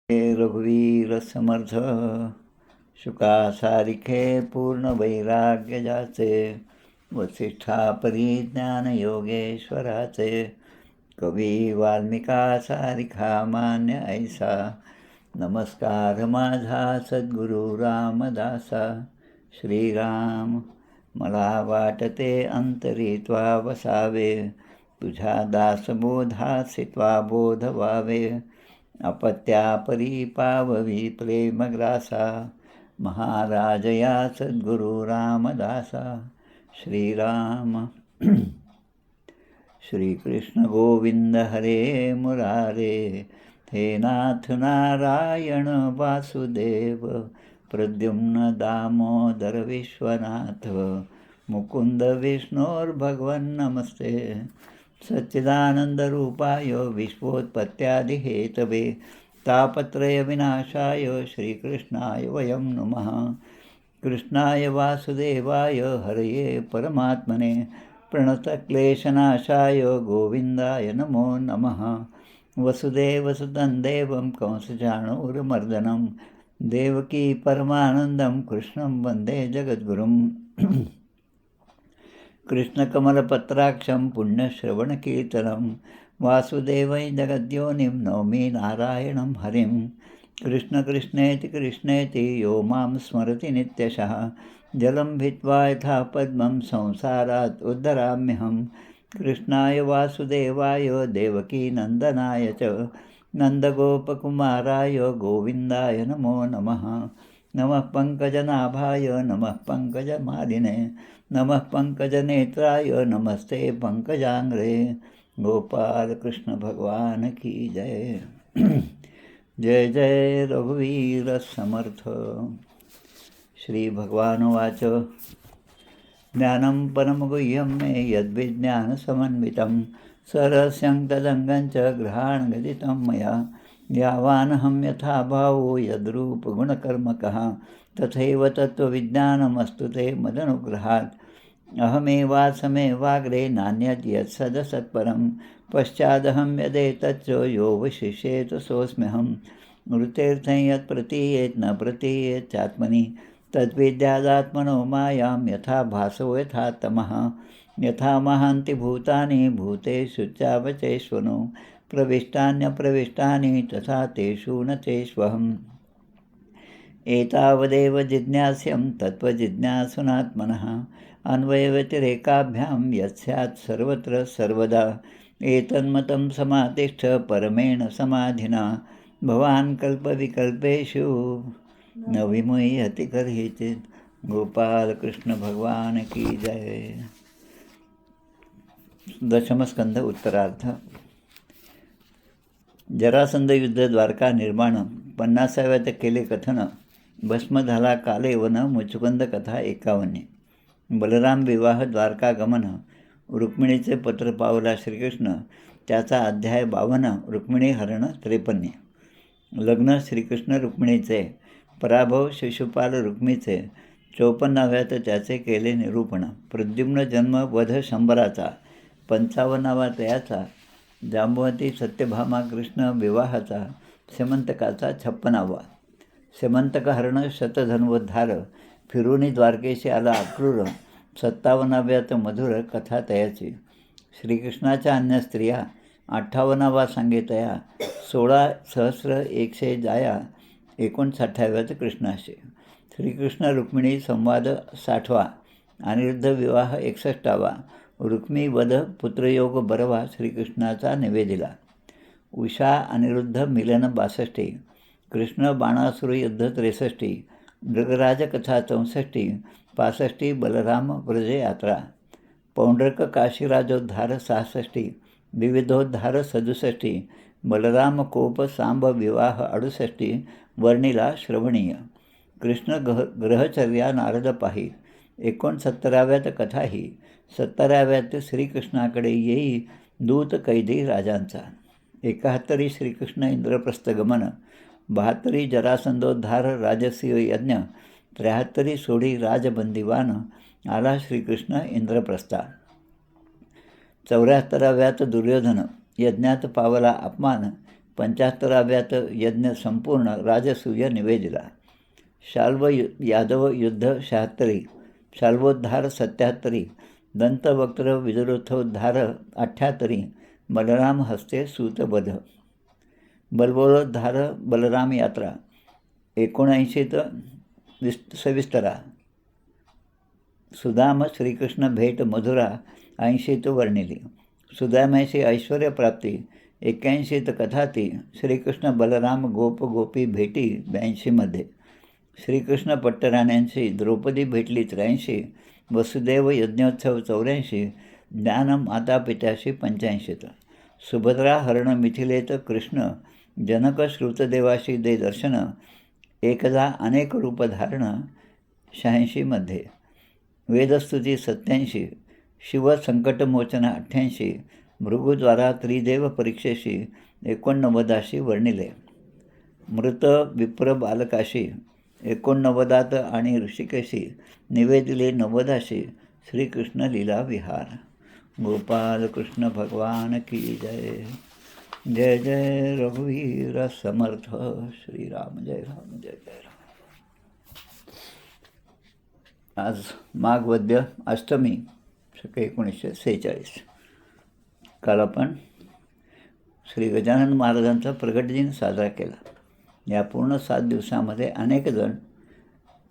हे रघुवीर समर्थ शुका सारिखे पूर्ण वैराग्य जाचे वसिष्ठा परिज्ञान योगेश्वराचे कवी वाल्मिका सारिखा मान्य ऐसा नमस्कार माझा सद्गुरु रामदासा श्रीराम मला वाटते अंतरी त्वा वसावे तुझ्या दासबोधासी त्वा बोध व्हावे अपत्यापरी पाववी प्रेमग्रासा महाराज या सद्गुरु रामदासा श्रीराम श्रीकृष्ण गोविंद हरे मुरारे हे नाथ नारायण वासुदेव प्रद्युम्न दामोदर विश्वनाथ मुकुंद विष्णोर्भगवन् नमस्ते सच्चिदानन्दरूपाय विश्वोत्पत्त्यादिहेतवे तापत्रयविनाशाय श्रीकृष्णाय वयं नमः कृष्णाय वासुदेवाय हरये परमात्मने प्रणतक्लेशनाशाय गोविन्दाय नमो नमः वसुदेवसुतं देवं कंसचाणूरमर्दनं देवकी परमानन्दं कृष्णं वन्दे जगद्गुरुं कृष्णकमलपत्राक्षं पुण्यश्रवणकीर्तनं वासुदेवै जगद्योनिं नौमि नारायणं हरिं कृष्णकृष्णेति कृष्णेति यो मां स्मरति नित्यशः जलं भित्त्वा यथा पद्मं संसारात् उद्धराम्यहं कृष्णाय वासुदेवाय देवकीनन्दनाय च नन्दगोपकुमाराय गोविन्दाय नमो नमः नमः पङ्कजनाभाय नमः पङ्कजमालिने नमः पङ्कजनेत्राय नमस्ते पंकजांग्रे गोपाल कृष्ण भगवान की जय जय जय रघुवीर समर्थ श्री भगवानुवाच ज्ञानं परमगुह्यं मे यद्विज्ञानसमन्वितं सरस्यं तदङ्गं च ग्रहाणगदितं मया यावानहं यथा भावो यद्रूपगुणकर्मकः तथैव तत्त्वविज्ञानमस्तु ते मदनुग्रहात् अहमेवासमेवाग्रे नान्यद् यत्सदसत्परं पश्चादहं यदेतच्च यो वशिष्येत सोऽस्म्यहं मृतेऽर्थं यत् प्रतीयेत् न प्रतीयेत् चात्मनि तद्विद्यादात्मनो मायां यथा भासो यथा तमः यथा महान्ति भूतानि भूतेषु चावचेष्वनो प्रविष्टान्यप्रविष्टानि तथा तेषु न चेष्वहम् एतावदेव जिज्ञास्यं तत्त्वजिज्ञासुनात्मनः अन्वयव्यतिरेकाभ्यां यत्स्यात् सर्वत्र सर्वदा एतन्मतं समातिष्ठ परमेण समाधिना भवान् कल्पविकल्पेषु न विमुह्यति कर्हिचित् गोपाल कृष्ण भगवान की जय। दशमस्कंध उत्तरार्ध। जरासंध युद्ध द्वारका निर्माण 50व्यात केले कथन भस्म झाला काले वन मुचुकुंद कथा 51। बलराम विवाह द्वारका गमन रुक्मिणीचे पत्र पावला श्रीकृष्ण त्याचा अध्याय 52 रुक्मिणी हरण 53। लग्न श्रीकृष्ण रुक्मिणीचे पराभव शिशुपाल रुक्मीचे 54व्यात त्याचे केले निरूपण प्रद्युम्न जन्म वध शंभराचा 55वा तयाचा जांबवती सत्यभामा कृष्ण विवाहाचा सेमंतकाचा 56वा सेमंतक हरण शतधन्वोद्धार फिरुनी द्वारकेशी आला अक्रूर 57व्यात मधुर कथा तयाची श्रीकृष्णाच्या अन्य स्त्रिया 58वा सांगेतया 16,100 जाया 59व्यात कृष्णाशी श्रीकृष्ण रुक्मिणी संवाद 60वा अनिरुद्ध विवाह 61वा रुक्मी वध पुत्रयोग बरवा श्रीकृष्णाचा निवेदिला उषा अनिरुद्ध मिलन 62 कृष्ण बाणासुर युद्ध 63 मृगराज कथा 64 65 बलराम व्रज यात्रा पौंड्रक काशीराजोद्धार 66 विविधोद्धार 67 बलराम कोप सांब विवाह 68 वर्णिला श्रवणीय कृष्ण ग्रहचर्या नारद पाही 69व्यात कथा ही 70व्यात श्रीकृष्णाकडे येई दूत कैदी राजांचा 71 श्रीकृष्ण इंद्रप्रस्थ गमन 72 जरासंधोद्धार राजसीय यज्ञ 73 सोडी राजबंदीवान आला श्रीकृष्ण इंद्रप्रस्था 74व्यात दुर्योधन यज्ञात पावला अपमान 75व्यात यज्ञ संपूर्ण राजसूय निवेदिला. शाल्व यादव युद्ध 76, शाल्वोद्धार 77, दंतवक्त्र विदुरोद्धोद्धार 78, बलराम हस्ते सूतवध, बलवोद्धार बलराम यात्रा 79 सविस्तरा, सुदाम श्रीकृष्ण भेट मधुरा 80 वर्णिली, सुदामाशी ऐश्वर्यप्राप्ती 81 कथाती, श्रीकृष्ण बलराम गोप गोपी भेटी 82 श्रीकृष्ण पट्टराण्यांशी द्रौपदी भेटली 83, वसुदेव यज्ञोत्सव 84, ज्ञान माता पित्याशी 85, सुभद्रा हरण मिथिलेत कृष्ण, जनक श्रुतदेवाशी दे दर्शन, एकदा अनेक रूप धारण 86, वेदस्तुती 87, शिव संकटमोचन 88, भृगुद्वारा त्रिदेव परीक्षेशी 89 वर्णिले, मृत विप्र बालकाशी 89 आणि ऋषिकेशी निवेदिले 90, श्रीकृष्ण लीला विहार. गोपाल कृष्ण भगवान की जय. जय जय रघुवीर समर्थ. श्रीराम जय राम जय जय राम. आज माघ वद्य अष्टमी शके 1946. काल आपण श्री गजानन महाराजांचा प्रगट दिन साजरा केला. या पूर्ण 7 दिवसामध्ये अनेक जण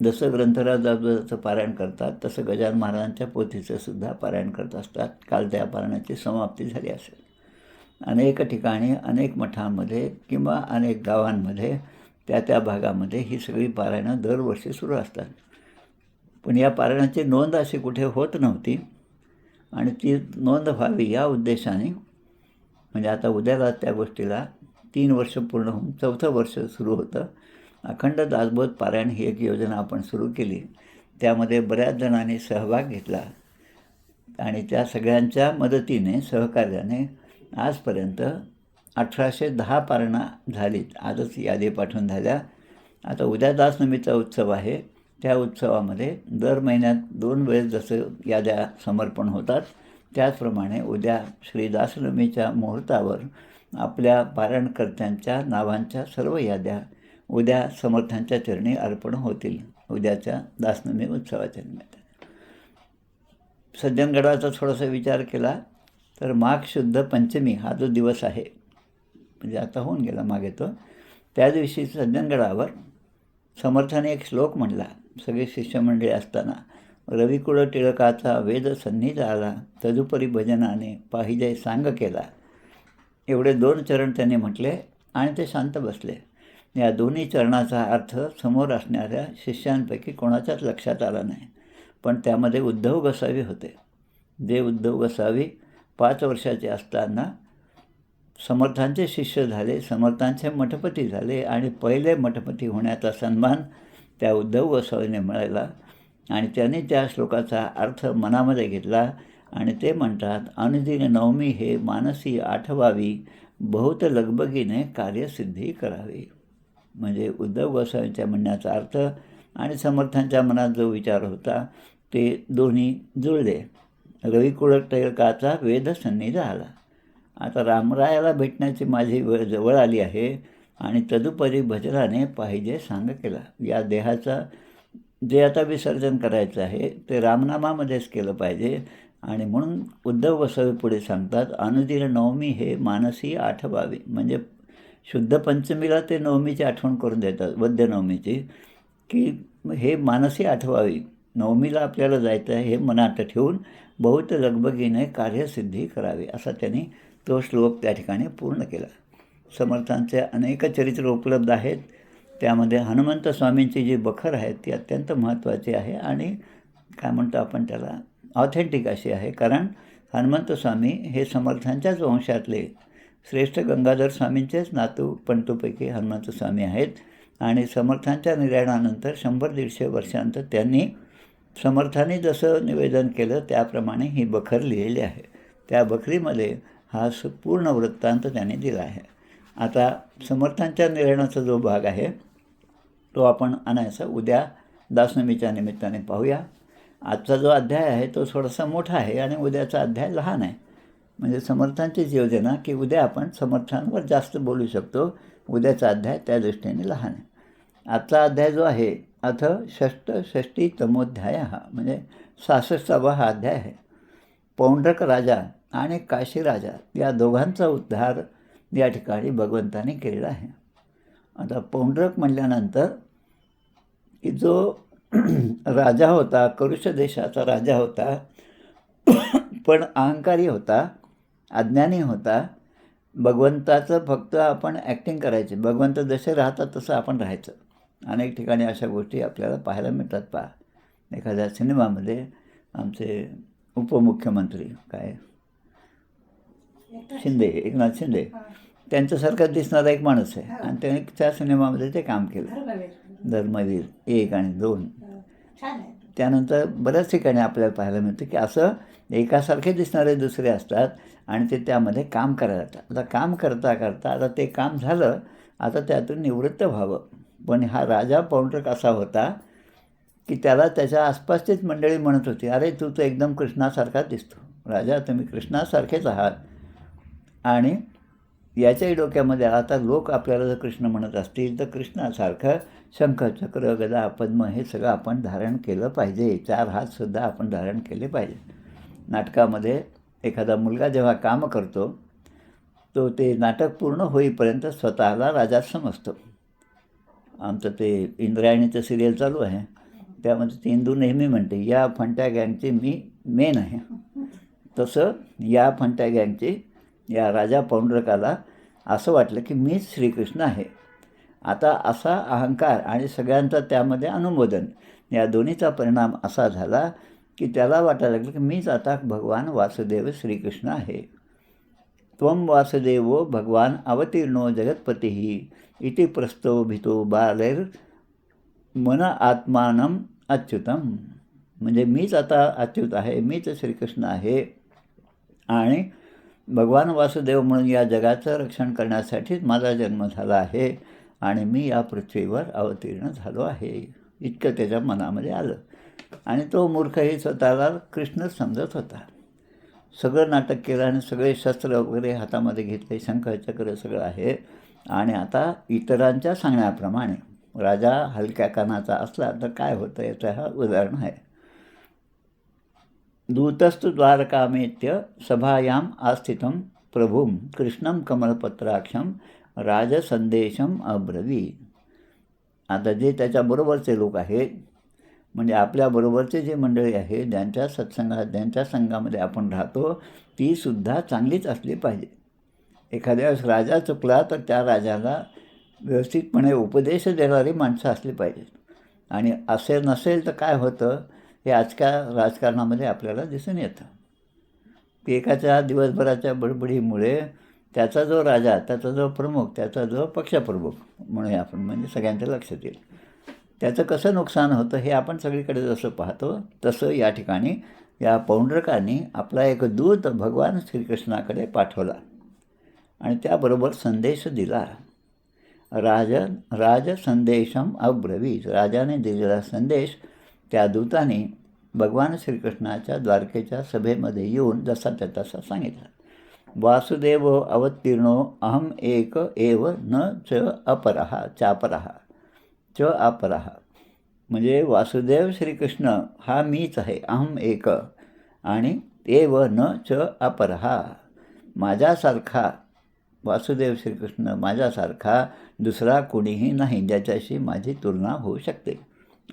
जसं ग्रंथराजाचं पारायण करतात तसं गजानन महाराजांच्या पोथीचं सुद्धा पारायण करत असतात. काल त्या पारायणाची समाप्ती झाली असेल. अनेक ठिकाणी अनेक मठांमध्ये किंवा अनेक गावांमध्ये त्या भागामध्ये ही सगळी पारायणं दरवर्षी सुरू असतात. पण या पारायणाची नोंद अशी कुठे होत नव्हती आणि ती नोंद व्हावी या उद्देशाने म्हणजे आता उद्याला त्या गोष्टीला 3 वर्ष पूर्ण होऊन 4थं वर्ष सुरू होतं. अखंड दासबोध पारायण ही एक योजना आपण सुरू केली. त्यामध्ये बऱ्याच जणांनी सहभाग घेतला आणि त्या सगळ्यांच्या मदतीने सहकार्याने आजपर्यंत 1810 पारायणा झालीत. आजच यादी पाठवून झाल्या. आता उद्या दासनमीचा उत्सव आहे. त्या उत्सवामध्ये दर महिन्यात 2 वेळेस जसं याद्या समर्पण होतात त्याचप्रमाणे उद्या श्री दासनमीच्या मुहूर्तावर आपल्या पारायणकर्त्यांच्या नावांच्या सर्व याद्या उद्या समर्थांच्या चरणी अर्पण होतील उद्याच्या दासनमी उत्सवाच्या निमित्ताने. सज्जनगडाचा थोडासा विचार केला तर माघ शुद्ध पंचमी हा जो दिवस आहे म्हणजे आता होऊन गेला मागे तो, त्या दिवशी सज्जनगडावर समर्थाने एक श्लोक म्हणला. सगळे शिष्यमंडळी असताना रविकुळ टिळकाचा वेद सन्निध आला, तदुपरी भजनाने पाहिजे सांग केला. एवढे 2 चरण त्यांनी म्हटले आणि ते शांत बसले. या दोन्ही चरणाचा अर्थ समोर असणाऱ्या शिष्यांपैकी कोणाच्याच लक्षात आला नाही. पण त्यामध्ये उद्धव गोसावी होते. जे उद्धव गोसावी 5 वर्षाचे असताना समर्थांचे शिष्य झाले, समर्थांचे मठपती झाले आणि पहिले मठपती होण्याचा सन्मान त्या उद्धव गोसावीने मिळाला. आणि त्यांनी त्या श्लोकाचा अर्थ मनामध्ये घेतला आणि ते म्हणतात, अनुदिन नवमी हे मानसी आठवावी, बहुत लगबगीने कार्यसिद्धी करावी. म्हणजे उद्धव गोसावींच्या म्हणण्याचा अर्थ आणि समर्थांच्या मनात जो विचार होता ते दोन्ही जुळले. रविकुळ टिळकाचा वेद सन्निध आला. आता रामरायाला भेटण्याची माझी वेळ जवळ आली आहे आणि तदुपरी भजनाने पाहिजे सांग केला. या देहाचा जे आता विसर्जन करायचं आहे ते रामनामामध्येच केलं पाहिजे. आणि म्हणून उद्धव गोसावी पुढे सांगतात, अनुदिन नवमी हे मानसी आठवावी. म्हणजे शुद्ध पंचमीला ते नवमीची आठवण करून देतात, वद्य नवमीची, की हे मानसी आठवावी. नवमीला आपल्याला जायचं आहे हे मनात ठेवून बहुत लगबगीने कार्यसिद्धी करावी असा त्यांनी तो श्लोक त्या ठिकाणी पूर्ण केला. समर्थांचे अनेक चरित्र उपलब्ध आहेत. त्यामध्ये हनुमंत स्वामींची जी बखर आहे ती अत्यंत महत्त्वाची आहे आणि काय म्हणतो आपण त्याला ऑथेंटिक अशी आहे. कारण हनुमंत स्वामी हे समर्थांच्याच वंशातले श्रेष्ठ गंगाधर स्वामींचेच नातू पंतूपैकी हनुमंत स्वामी आहेत. आणि समर्थांच्या निर्याणानंतर 100-150 वर्षांतर त्यांनी समर्थांनी जसं निवेदन केलं त्याप्रमाणे ही बखर लिहिलेली आहे. त्या बखरीमध्ये हा पूर्ण वृत्तांत त्यांनी दिला आहे. आता समर्थांच्या निर्याणाचा जो भाग आहे तो आपण आणायचा उद्या दासनमीच्या निमित्ताने पाहूया. आजचा जो अध्याय आहे तो थोडासा मोठा आहे आणि उद्याचा अध्याय लहान आहे. म्हणजे समर्थांचीच योजना की उद्या आपण समर्थांवर जास्त बोलू शकतो. उद्याचा अध्याय त्या दृष्टीने लहान आहे. आजचा अध्याय जो आहे अथ षष्टीतमोध्याय हा म्हणजे 66वा हा अध्याय आहे. पौंड्रक राजा आणि काशी राजा या दोघांचा उद्धार या ठिकाणी भगवंताने केलेला आहे. आता पौंड्रक म्हटल्यानंतर की जो राजा होता, करुष देशाचा राजा होता, पण अहंकारी होता, अज्ञानी होता. भगवंताचं फक्त आपण ॲक्टिंग करायची, भगवंत जसे राहतात तसं आपण राहायचं. अनेक ठिकाणी अशा गोष्टी आपल्याला पाहायला मिळतात. पहा, एखाद्या सिनेमामध्ये आमचे उपमुख्यमंत्री शिंदे, एकनाथ शिंदे, त्यांच्यासारखा दिसणारा एक माणूस आहे आणि त्याने त्या सिनेमामध्ये ते काम केलं, धर्मवीर 1 आणि 2. त्यानंतर बऱ्याच ठिकाणी आपल्याला पाहायला मिळतं की असं एकासारखे दिसणारे दुसरे असतात आणि ते त्यामध्ये काम करायला लागतात. आता काम करता करता आता ते काम झालं, आता त्यातून निवृत्त व्हावं. पण हा राजा पौंड्रक असा होता की त्याला त्याच्या आसपासचीच मंडळी म्हणत होती, अरे तू तर एकदम कृष्णासारखाच दिसतो. राजा, तुम्ही कृष्णासारखेच आहात. आणि याच्याही डोक्यामध्ये आता लोक आपल्याला जर कृष्ण म्हणत असतील तर कृष्णासारखं शंख, चक्र, गदा, पद्म हे सगळं आपण धारण केलं पाहिजे. 4 हातसुद्धा आपण धारण केले पाहिजे. नाटकामध्ये एखादा मुलगा जेव्हा काम करतो तो ते नाटक पूर्ण होईपर्यंत स्वतःला राजा समजतो. आमचं ते इंद्रायणीचं सिरियल चालू आहे, त्यामध्ये ती इंदू नेहमी म्हणते, या फंट्या गँगची मी मेन आहे. तसं या फंट्या गँगची या राजा पौंड्रकाला असं वाटलं की मीच श्रीकृष्ण आहे. आता असा अहंकार आणि सगळ्यांचा त्यामध्ये अनुमोदन या दोन्हीचा परिणाम असा झाला की त्याला वाटायला लागलं की मीच आता भगवान वासुदेव श्रीकृष्ण आहे. त्वं वासुदेवो भगवान अवतीर्णो जगत्पतीः इति प्रस्तो भितो बालैर मन आत्मानं अच्युतम. म्हणजे मीच आता अच्युत आहे, मीच श्रीकृष्ण आहे आणि भगवान वासुदेव म्हणून या जगाचं रक्षण करण्यासाठीच माझा जन्म झाला आहे आणि मी या पृथ्वीवर अवतीर्ण झालो आहे. इतकं त्याच्या मनामध्ये आलं आणि तो मूर्खही स्वतःला कृष्णच समजत होता. सगळं नाटक केलं आणि सगळे शस्त्र वगैरे हातामध्ये घेतले, शंख, चक्र सगळं आहे आणि आता इतरांच्या सांगण्याप्रमाणे राजा हलक्या कानाचा असला तर काय होतं याचं हा उदाहरण आहे. दूतस्तु द्वारकामेत्य सभायाम आस्थितं प्रभुं कृष्णं कमलपत्राक्षं राजसंदेशम अब्रवी. आता जे त्याच्याबरोबरचे लोक आहेत, म्हणजे आपल्याबरोबरचे जे मंडळी आहे, ज्यांच्या सत्संगात ज्यांच्या संघामध्ये आपण राहतो, तीसुद्धा चांगलीच असली पाहिजे. एखाद्या वेळेस राजा चुकला तर त्या राजाला व्यवस्थितपणे उपदेश देणारी माणसं असली पाहिजेत. आणि असे नसेल तर काय होतं हे आजकाल राजकारणामध्ये आपल्याला दिसून येतं की एकाच्या दिवसभराच्या बडबडीमुळे त्याचा जो राजा, त्याचा जो प्रमुख, त्याचा जो पक्षप्रमुख म्हणूया आपण, म्हणजे सगळ्यांचं लक्षात येईल, त्याचं कसं नुकसान होतं हे आपण सगळीकडे जसं पाहतो तसं या ठिकाणी या पौंड्रकाने आपला एक दूत भगवान श्रीकृष्णाकडे पाठवला आणि त्याबरोबर संदेश दिला. राजसंदेशम अब्रवीत. राजाने दिलेला संदेश त्या दूताने भगवान श्रीकृष्णाच्या द्वारकेच्या सभेमध्ये येऊन जसा त्या तसा सांगितला. वासुदेव अवतीर्णो अहम एक एव न च अपरः चापरः च अपरः. म्हणजे वासुदेव श्रीकृष्ण हा मीच आहे, अहम एक, आणि एव न च अपरः, माझ्यासारखा वासुदेव श्रीकृष्ण माझ्यासारखा दुसरा कोणीही नाही ज्याच्याशी माझी तुलना होऊ शकते,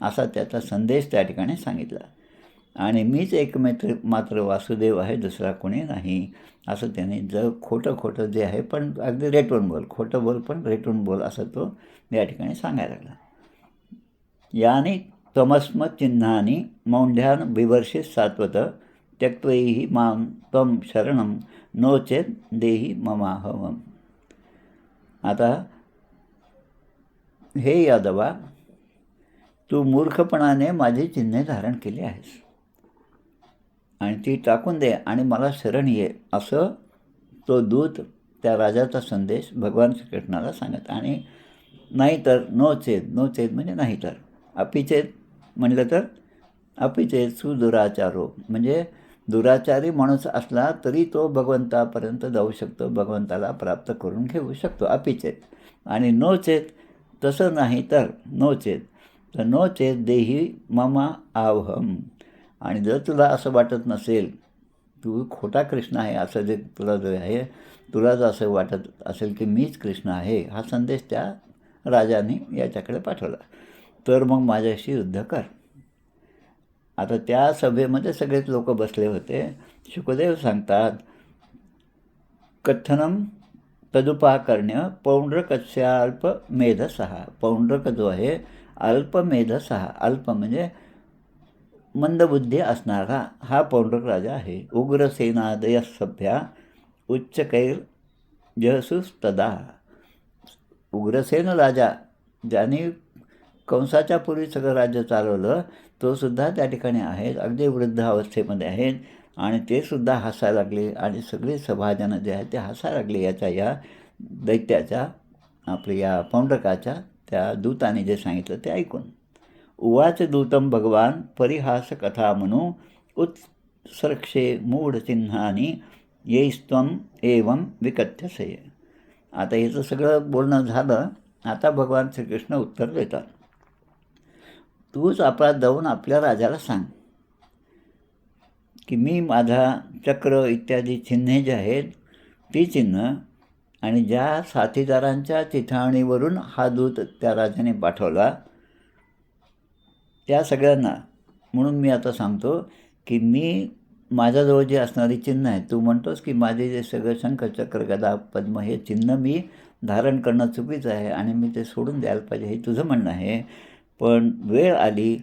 असा त्याचा संदेश त्या ठिकाणी सांगितला. आणि मीच एक मात्र वासुदेव आहे, दुसरा कोणी नाही, असं त्याने खोटं जे आहे पण अगदी रेटून बोल, खोटं बोल पण रेटून बोल, असं तो या ठिकाणी सांगायला लागला. यानी त्वमस्म चिन्हानी मौढ्यान विवर्षित सात्वत त्यक्त्वैहि मां त्वं शरणं नो चेत देहि ममाहवम. आता हे यादवा, तू मूर्खपणाने माझी चिन्हे धारण केली आहेस आणि ती टाकून दे आणि मला शरण ये, असं तो दूत त्या राजाचा संदेश भगवान श्रीकृष्णाला सांगत. आणि नाहीतर नो चेत म्हणजे नाही तर, अपिचेत म्हणलं तर अपिचेत सुदुराचारो, म्हणजे दुराचारी माणूस असला तरी तो भगवंतापर्यंत जाऊ शकतो, भगवंताला प्राप्त करून घेऊ शकतो अपिचेत. आणि नो चेत, तसं नाही तर नो चेत, तर नो चेत देही ममा आवहम. आणि जर तुला असं वाटत नसेल, तू खोटा कृष्ण आहे असं जे तुला जे आहे, तुला जर असं वाटत असेल की मीच कृष्ण आहे, हा संदेश त्या राजाने याच्याकडे पाठवला, तर मग माझ्याशी युद्ध कर. आता त्या सभेमध्ये सगळेच लोक बसले होते. शुकदेव सांगतात, कथनम तदुपाकर्ण्य पौंड्रकस्याल्प मेधसहा. पौंड्रक जो आहे अल्प मेधसहा, अल्प म्हणजे मंदबुद्धी असणारा हा पौंड्रक राजा आहे. उग्रसेनादय सभ्या उच्चकैर जहसूस्तदा. उग्रसेन राजा, ज्याने कंसाच्या पूर्वी सगळं राज्य चालवलं, तो सुद्धा त्या ठिकाणी आहे, अगदी वृद्ध अवस्थेमध्ये आहेत. आणि ते सुद्धा हसायला लागले आणि सगळे सभाजनं जे आहेत ते हसायला लागले या दैत्याच्या, आपल्या या पौंड्रकाच्या त्या दूताने जे सांगितलं ते ऐकून. उवाच दूतम भगवान परिहास कथा म्हणू उत्सर्क्षे मूढचिन्हानी येस्तम एवं विकथ्यसे. आता याचं सगळं बोलणं झालं. आता भगवान श्रीकृष्ण उत्तर देतात, तूच आपला जाऊन आपल्या राजाला सांग की मी माझा चक्र इत्यादी चिन्हे जी आहेत ती चिन्ह आणि ज्या साथीदारांच्या चिथावणीवरून हा दूत त्या राजाने पाठवला त्या सगळ्यांना, म्हणून मी आता सांगतो की मी माझ्याजवळ जी असणारी चिन्ह आहेत, तू म्हणतोस की माझे जे सगळं शंख चक्र गदा पद्म हे चिन्ह मी धारण करणं चुकीचं आहे आणि मी ते सोडून द्यायला पाहिजे, हे तुझं म्हणणं आहे. पण वेळ आली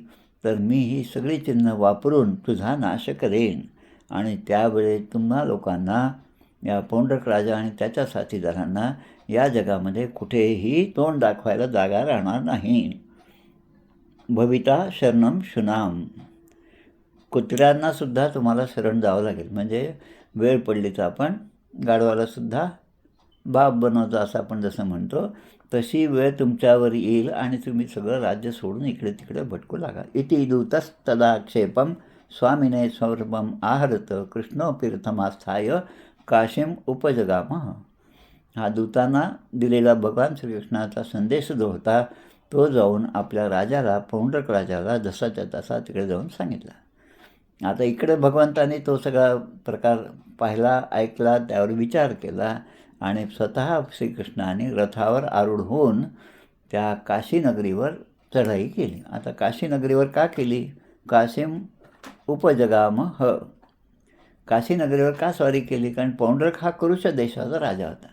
तर मी ही सगळी चिन्ह वापरून तुझा नाश करेन आणि त्यावेळी तुम्हा लोकांना, या पौंड्रक राजा आणि त्याच्या साथीदारांना या जगामध्ये कुठेही तोंड दाखवायला जागा राहणार नाही. भविता शरणम शुनाम. कुत्र्यांनासुद्धा तुम्हाला शरण जावं लागेल, म्हणजे वेळ पडली तर आपण गाढवालासुद्धा बाप बनवतो असं आपण जसं म्हणतो, तशी वेळ तुमच्यावर येईल आणि तुम्ही सगळं राज्य सोडून इकडे तिकडे भटकू लागा. इति दूतस्तदाक्षेपम स्वामिने स्वरूपम आहरत कृष्णोपीर्थमास्थाय काशीम उपजगामः. हा दूतांना दिलेला भगवान श्रीकृष्णाचा संदेश जो होता तो जाऊन आपल्या राजाला, पौंड्रक राजाला जसाच्या तसा तिकडे जाऊन सांगितला. आता इकडे भगवंताने तो सगळा प्रकार पाहिला, ऐकला, त्यावर विचार केला आणि स्वतः श्रीकृष्णाने रथावर आरूढ होऊन त्या काशीनगरीवर चढाई केली. आता काशीनगरीवर का केली? काशीम उपजगामः. काशीनगरीवर का स्वारी केली? कारण पौंड्रक हा कुरुश देशाचा राजा होता,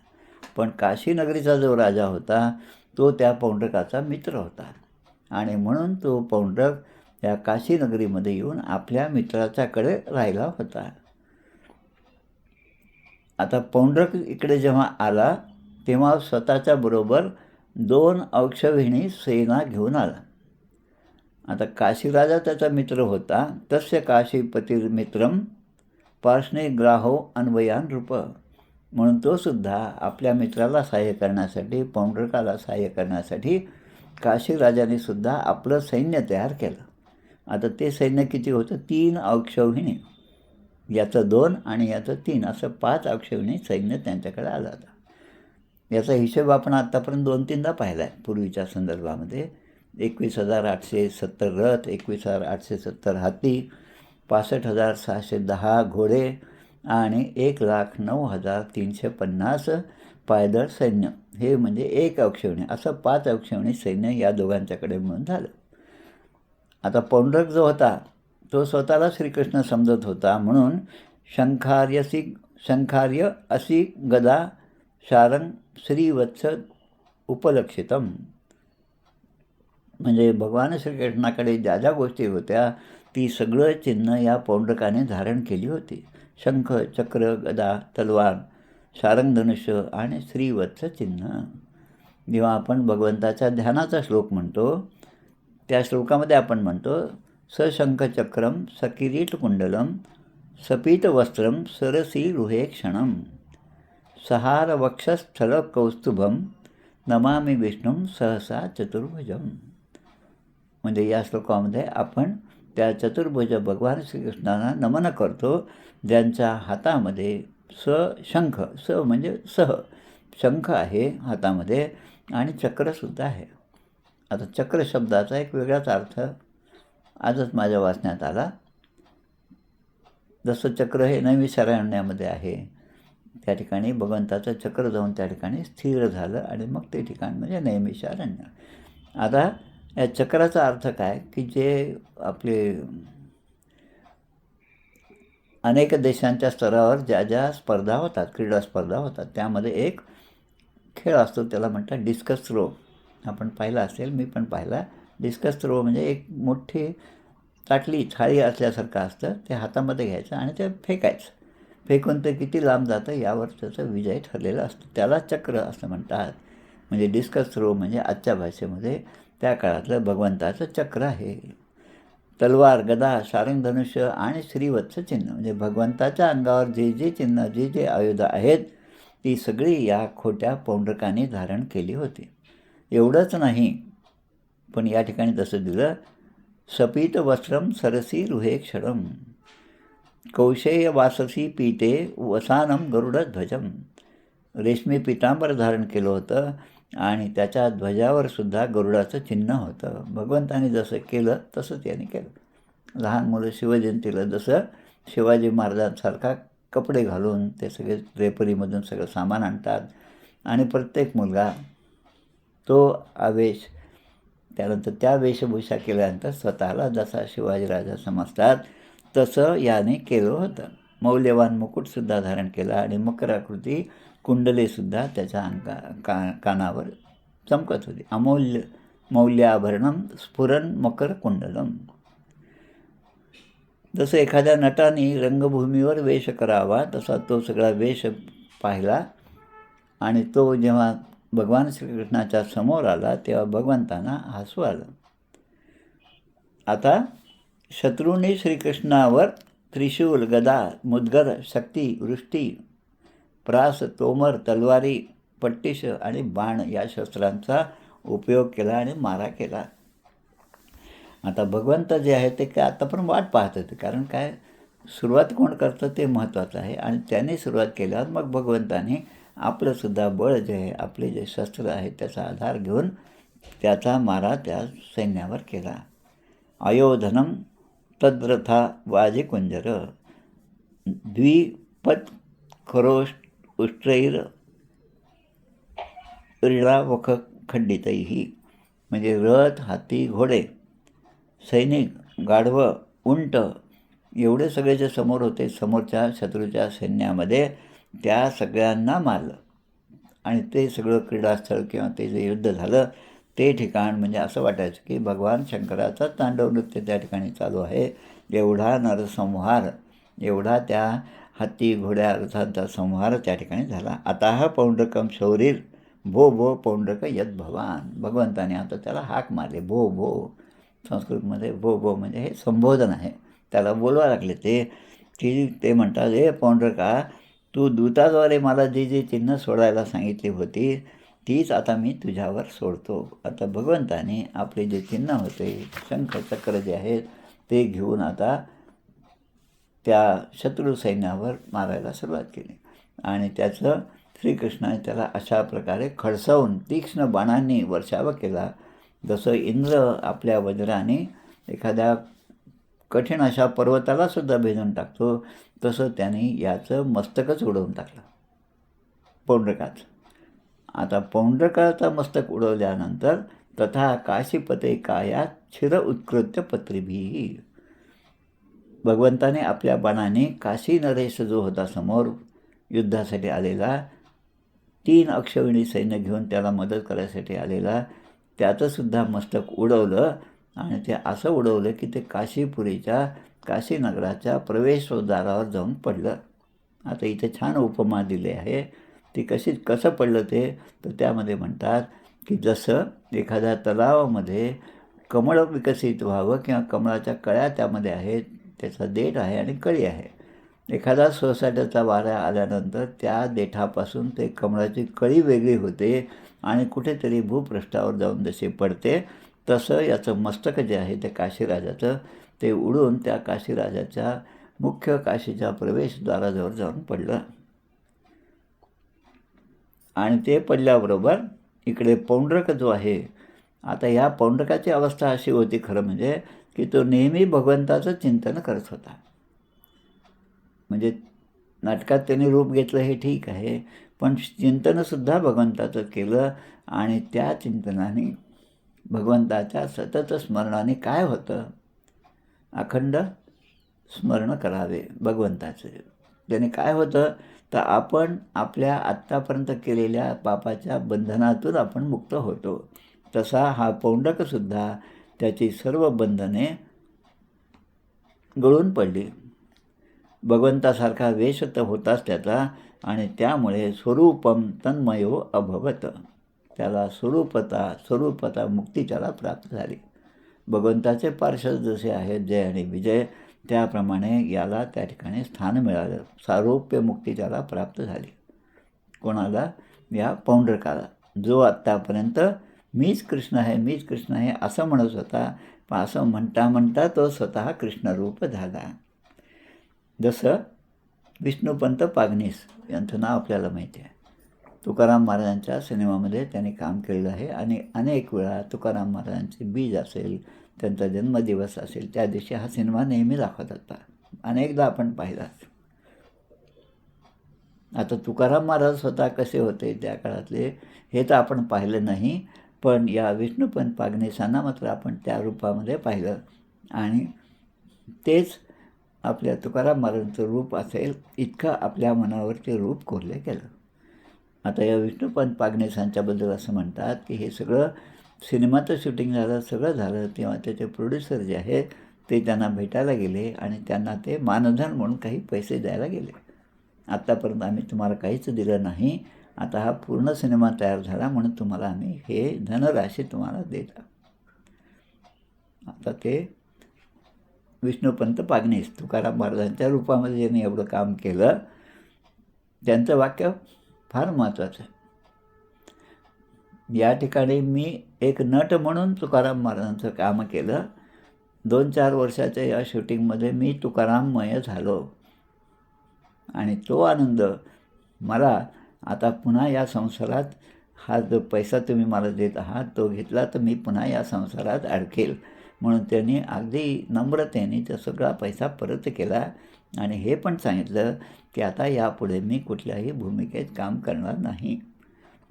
पण काशीनगरीचा जो राजा होता तो त्या पौंड्रकाचा मित्र होता आणि म्हणून तो पौंड्रक त्या काशीनगरीमध्ये येऊन आपल्या मित्राच्याकडे राहिला होता. आता पौंड्रक इकडे जेव्हा आला तेव्हा स्वतःच्या बरोबर 2 अक्षौहिणी सेना घेऊन आला. आता काशीराजा त्याचा मित्र होता. तस्य काशीपतिर्मित्रम पार्ष्णेग्राहो अन्वयान रूप. म्हणून तो सुद्धा आपल्या मित्राला सहाय्य करण्यासाठी, पौंड्रकाला सहाय्य करण्यासाठी काशीराजाने सुद्धा आपलं सैन्य तयार केलं. आता ते सैन्य किती होतं? 3 अक्षौहिणी, याचं 2 आणि याचं 3, असं 5 अक्षौहिणी सैन्य त्यांच्याकडे आलं होतं. याचा हिशोब आपण आत्तापर्यंत 2-3दा पाहिला आहे पूर्वीच्या संदर्भामध्ये. 21,870 रथ, 21,870 हत्ती, 65,610 घोडे आणि 1,09,350 पायदळ सैन्य, हे म्हणजे 1 अक्षौहिणी, असं 5 अक्षौहिणी सैन्य या दोघांच्याकडे म्हणून झालं. आता पौंड्रक जो होता तो स्वतःला श्रीकृष्ण समजत होता, म्हणून शंखार्य असी गदा शारंग श्रीवत्स उपलक्षितम. म्हणजे भगवान श्रीकृष्णाकडे ज्या ज्या गोष्टी होत्या ती सगळं चिन्ह या पौंड्रकाने धारण केली होती. शंख, चक्र, गदा, तलवार, शारंगधनुष्य आणि श्रीवत्स चिन्ह. जेव्हा आपण भगवंताच्या ध्यानाचा श्लोक म्हणतो त्या श्लोकामध्ये आपण म्हणतो, सशंखचक्रम सकिरीटकुंडलम सपीतवस्त्रम सरसी रुहे क्षणम सहारवक्षस्थल कौस्तुभम नमामि विष्णुम सहसा चतुर्भुजम. म्हणजे या श्लोकामध्ये आपण त्या चतुर्भुज भगवान श्रीकृष्णांना नमन करतो ज्यांच्या हातामध्ये शंख म्हणजे शंख आहे हातामध्ये आणि चक्रसुद्धा आहे. आता चक्र शब्दाचा एक वेगळाच अर्थ आजच माझ्या वाचण्यात आला. जसं चक्र हे नैमिषारण्यामध्ये आहे, त्या ठिकाणी भगवंताचं चक्र जाऊन त्या ठिकाणी स्थिर झालं आणि मग ते ठिकाण म्हणजे नैमिषारण्य. आता या चक्राचा अर्थ काय, की जे आपले अनेक देशांच्या स्तरावर ज्या ज्या स्पर्धा होतात, क्रीडा स्पर्धा होतात, त्यामध्ये एक खेळ असतो, त्याला म्हणतात डिस्कस थ्रो. आपण पाहिला असेल, मी पण पाहिला. डिस्कस थ्रो म्हणजे एक मोठी ताटली थाळी असल्यासारखं असतं, ते हातामध्ये घ्यायचं आणि ते फेकायचं. फेकून ते किती लांब जातं यावर त्याचं विजय ठरलेला असतो. त्याला चक्र असं म्हणतात. म्हणजे डिस्कस थ्रो म्हणजे आजच्या भाषेमध्ये त्या काळातलं भगवंताचं चक्र आहे. तलवार, गदा, सारंगधनुष्य आणि श्रीवत्स चिन्ह म्हणजे भगवंताच्या अंगावर जे जे चिन्ह, जे जे आयुधं आहेत, ती सगळी या खोट्या पौंड्रकाने धारण केली होती. एवढंच नाही, पण या ठिकाणी जसं दिलं, सपीत वस्त्रम सरसी रुहे क्षरम कौशेय वाससी पीते वसानम गरुडध्वजम. रेशमी पितांबर धारण केलं होतं आणि त्याच्या ध्वजावर सुद्धा गरुडाचं चिन्ह होतं. भगवंताने जसं केलं तसंच याने केलं. लहान मुलं शिवजयंतीला जसं शिवाजी महाराजांसारखा कपडे घालून ते सगळे ड्रेपरीमधून सगळं सामान आणतात आणि प्रत्येक मुलगा तो आवेश, त्यानंतर त्या वेशभूषा केल्यानंतर स्वतःला जसा शिवाजीराजा समजतात तसं याने केलं होतं. मौल्यवान मुकुटसुद्धा धारण केला आणि मकराकृती कुंडलेसुद्धा त्याच्या कानावर चमकत होती. अमूल्य मौल्याभरणम स्फुरन मकर कुंडलम. जसं एखाद्या नटाने रंगभूमीवर वेश करावा तसा तो सगळा वेश पाहिला आणि तो जेव्हा भगवान श्रीकृष्णाच्या समोर आला तेव्हा भगवंतांना हसू आलं. आता शत्रूंनी श्रीकृष्णावर त्रिशूल, गदा, मुद्गर, शक्ती, वृष्टी, प्रास, तोमर, तलवारी, पट्टिश आणि बाण या शस्त्रांचा उपयोग केला आणि मारा केला. आता भगवंत जे आहे ते काय आता पण वाट पाहत होते, कारण काय सुरुवात कोण करतं ते महत्त्वाचं आहे आणि त्याने सुरुवात केल्यावर मग भगवंताने आपलंसुद्धा बळ जे आहे, आपले जे शस्त्र आहे त्याचा आधार घेऊन त्याचा मारा त्या सैन्यावर केला. अयोधनम तद्रथा वाजिकुंजर द्विपद खरोष उष्ट्रैर क्रीडावख खंडितैही. म्हणजे रथ, हाती, घोडे, सैनिक, गाढवं, उंट एवढे सगळे जे समोर होते समोरच्या शत्रूच्या सैन्यामध्ये, त्या सगळ्यांना मारलं. आणि ते सगळं क्रीडास्थळ किंवा ते जे युद्ध झालं ते ठिकाण म्हणजे असं वाटायचं की भगवान शंकराचा तांडव नृत्य त्या ठिकाणी चालू आहे. एवढा नरसंहार, एवढा त्या हत्ती घोड्या रथांचा संहार त्या ठिकाणी झाला. आता हा पौंड्रकम शौरीर भो भो पौंड्रक यद भवान. भगवंताने आता त्याला हाक मारले, भो भो. संस्कृतमध्ये भो भो म्हणजे हे संबोधन आहे, त्याला बोलवा लागले ते, की ते म्हणतात, हे पौंड्रका, तू दूताद्वारे मला जी जी चिन्ह सोडायला सांगितली होती तीच आता मी तुझ्यावर सोडतो. आता भगवंताने आपले जे चिन्ह होते, शंख चक्र जे आहेत ते घेऊन आता त्या शत्रू सैन्यावर मारायला सुरुवात केली आणि त्याचं श्रीकृष्णाने त्याला अशा प्रकारे खडसावून तीक्ष्ण बाणांनी वर्षाव केला. जसं इंद्र आपल्या वज्राने एखाद्या कठीण अशा पर्वतालासुद्धा भेदून टाकतो, तसं त्याने याचं मस्तकच उडवून टाकलं, पौंड्रकाचं. आता पौंड्रकाचं मस्तक उडवल्यानंतर तथा काशीपते कायात छिर उत्कृत्य पत्रिभी. भगवंताने आपल्या बाणाने काशी नरेश जो होता समोर युद्धासाठी आलेला, 3 अक्षौहिणी सैन्य घेऊन त्याला मदत करायसाठी आलेला, त्याचंसुद्धा मस्तक उडवलं आणि ते असं उडवलं की ते काशीपुरीच्या काशीनगराच्या प्रवेशद्वारावर जाऊन पडलं. आता इथे छान उपमा दिली आहे, ती कसं पडलं ते, तर त्यामध्ये म्हणतात की जसं एखाद्या तलावामध्ये कमळ विकसित व्हावं किंवा कमळाच्या कळ्या त्यामध्ये आहेत, त्याचा देठ आहे आणि कळी आहे. एखादा सोसाट्याचा वारा आल्यानंतर त्या देठापासून ते कमळाची कळी वेगळी होते आणि कुठेतरी भूपृष्ठावर जाऊन जसे पडते, तसं याचं मस्तक जे आहे ते काशीराजाचं ते उडून त्या काशीराजाच्या मुख्य काशीच्या प्रवेशद्वाराजवळ जाऊन पडलं. आणि ते पडल्याबरोबर इकडे पौंड्रक जो आहे, आता या पौंड्रकाची अवस्था अशी होती खरं म्हणजे की तो नेहमी भगवंताचं चिंतन करत होता. म्हणजे नाटकात त्याने रूप घेतलं हे ठीक आहे, पण चिंतनसुद्धा भगवंताचं केलं. आणि त्या चिंतनाने भगवंताच्या सतत स्मरणाने काय होतं, अखंड स्मरण करावे भगवंताचे. त्याने काय होतं तर आपण आपल्या आत्तापर्यंत केलेल्या पापाच्या बंधनातून आपण मुक्त होतो. तसा हा पौंडकसुद्धा त्याची सर्व बंधने गळून पडली. भगवंतासारखा वेश तर होताच त्याचा, आणि त्यामुळे स्वरूपम तन्मयो अभवत, त्याला स्वरूपता मुक्ती त्याला प्राप्त झाली. भगवंताचे पार्षद जसे आहेत जय आणि विजय, त्याप्रमाणे याला त्या ठिकाणी स्थान मिळालं. सारूप्य मुक्ती त्याला प्राप्त झाली. कोणाला? या पौंडरकाला, जो आत्तापर्यंत मीच कृष्ण आहे असं म्हणत होता. पण असं म्हणता तो स्वतः कृष्णरूप झाला. जसं विष्णुपंत पागनीस यांचं नाव आपल्याला माहिती आहे. तुकाराम महाराजांच्या सिनेमामध्ये त्यांनी काम केलेलं आहे. आणि अनेक वेळा तुकाराम महाराजांचे बीज असेल, त्यांचा जन्मदिवस असेल, त्या दिवशी हा सिनेमा नेहमी दाखवत होता. अनेकदा आपण पाहिलाच. आता तुकाराम महाराज स्वतः कसे होते त्या काळातले हे तर आपण पाहिलं नाही, पण या विष्णुपंत पागनीसांना मात्र आपण त्या रूपामध्ये पाहिलं. आणि तेच आपल्या तुकाराम महाराजांचं रूप असेल इतकं आपल्या मनावर ते रूप कोरले गेलं. आता या विष्णुपंत पागनीसांच्याबद्दल असं म्हणतात की हे सगळं सिनेमाचं शूटिंग झालं, सगळं झालं तेव्हा त्याचे प्रोड्युसर जे आहेत ते त्यांना भेटायला गेले आणि त्यांना ते मानधन म्हणून काही पैसे द्यायला गेले. आत्तापर्यंत आम्ही तुम्हाला काहीच दिलं नाही, आता हा पूर्ण सिनेमा तयार झाला म्हणून तुम्हाला आम्ही हे धनराशी तुम्हाला देत. आता ते विष्णुपंत पागनीस तुकाराम महाराजांच्या रूपामध्ये ज्यांनी एवढं काम केलं, त्यांचं वाक्य फार महत्त्वाचं आहे. या ठिकाणी मी एक नट म्हणून तुकाराम महाराजांचं काम केलं. 2-4 वर्षाच्या या शूटिंगमध्ये मी तुकाराममय झालो. आणि तो आनंद मला आता पुन्हा या संसारात, हा जो पैसा तुम्ही मला देत आहात तो घेतला तर मी पुन्हा या संसारात अडकेल. म्हणून त्यांनी अगदी नम्रतेने तो सगळा पैसा परत केला. आणि हे पण सांगितलं की आता यापुढे मी कुठल्याही भूमिकेत काम करणार नाही.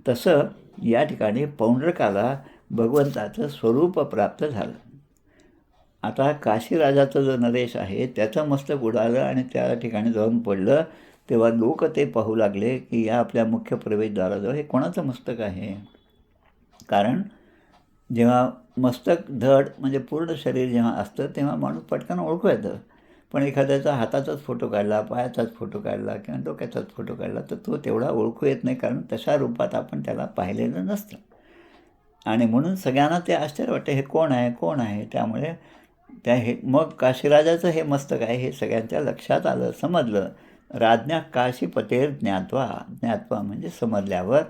तसं या ठिकाणी पौंडरकाला भगवंताचं स्वरूप प्राप्त झालं. आता काशीराजाचा जो नरेश आहे त्याचं मस्तक उडालं आणि त्या ठिकाणी जाऊन पडलं. तेव्हा लोक ते पाहू लागले की या आपल्या मुख्य प्रवेशद्वाराजवळ हे कोणाचं मस्तक आहे. कारण जेव्हा मस्तक धड म्हणजे पूर्ण शरीर जेव्हा असतं तेव्हा माणूस पटकन ओळखू येतं. पण एखाद्याचा हाताचाच फोटो काढला, पायाचाच फोटो काढला किंवा डोक्याचाच फोटो काढला तर तो तेवढा ओळखू येत नाही, कारण तशा रूपात आपण त्याला पाहिलेलं नसतं. आणि म्हणून सगळ्यांना ते आश्चर्य वाटतं, हे कोण आहे. त्यामुळे मग काशीराजाचं हे मस्तक आहे हे सगळ्यांच्या लक्षात आलं, समजलं. राज्ञा काशीपतेर ज्ञात्वा म्हणजे समजल्यावर,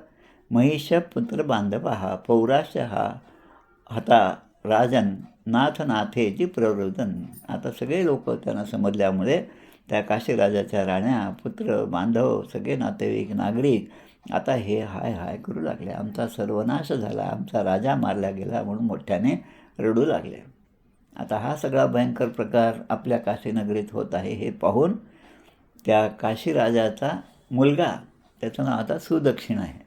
महिष पुत्र बांधव हा पौराश हा हता राजन नाथेची प्रवृदन. आता सगळे लोक त्यांना समजल्यामुळे त्या काशीराजाच्या राण्या, पुत्र, बांधव, सगळे नातेवाईक, नागरिक आता हे हाय करू लागले. आमचा सर्वनाश झाला, आमचा राजा मारला गेला म्हणून मोठ्याने रडू लागले. आता हा सगळा भयंकर प्रकार आपल्या काशीनगरीत होत आहे हे पाहून त्या काशीराजाचा मुलगा, त्याचं नाव आता सुदक्षिण आहे.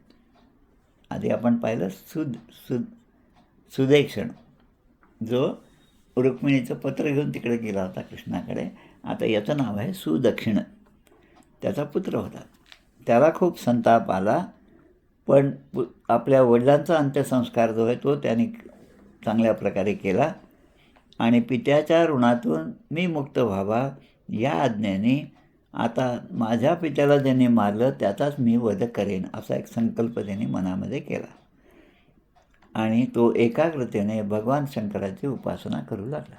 आधी आपण पाहिलं सुदेक्षण, जो रुक्मिणीचं पत्र घेऊन तिकडे गेला होता कृष्णाकडे. आता याचं नाव आहे सुदक्षिण. त्याचा पुत्र होता. त्याला खूप संताप आला, पण आपल्या वडिलांचा अंत्यसंस्कार जो आहे तो त्याने चांगल्या प्रकारे केला. आणि पित्याच्या ऋणातून मी मुक्त व्हावा या आज्ञेने आता माझ्या पित्याला ज्यांनी मारलं त्याचाच मी वध करेन असा एक संकल्प त्यांनी मनामध्ये केला. आणि तो एकाग्रतेने भगवान शंकराची उपासना करू लागला.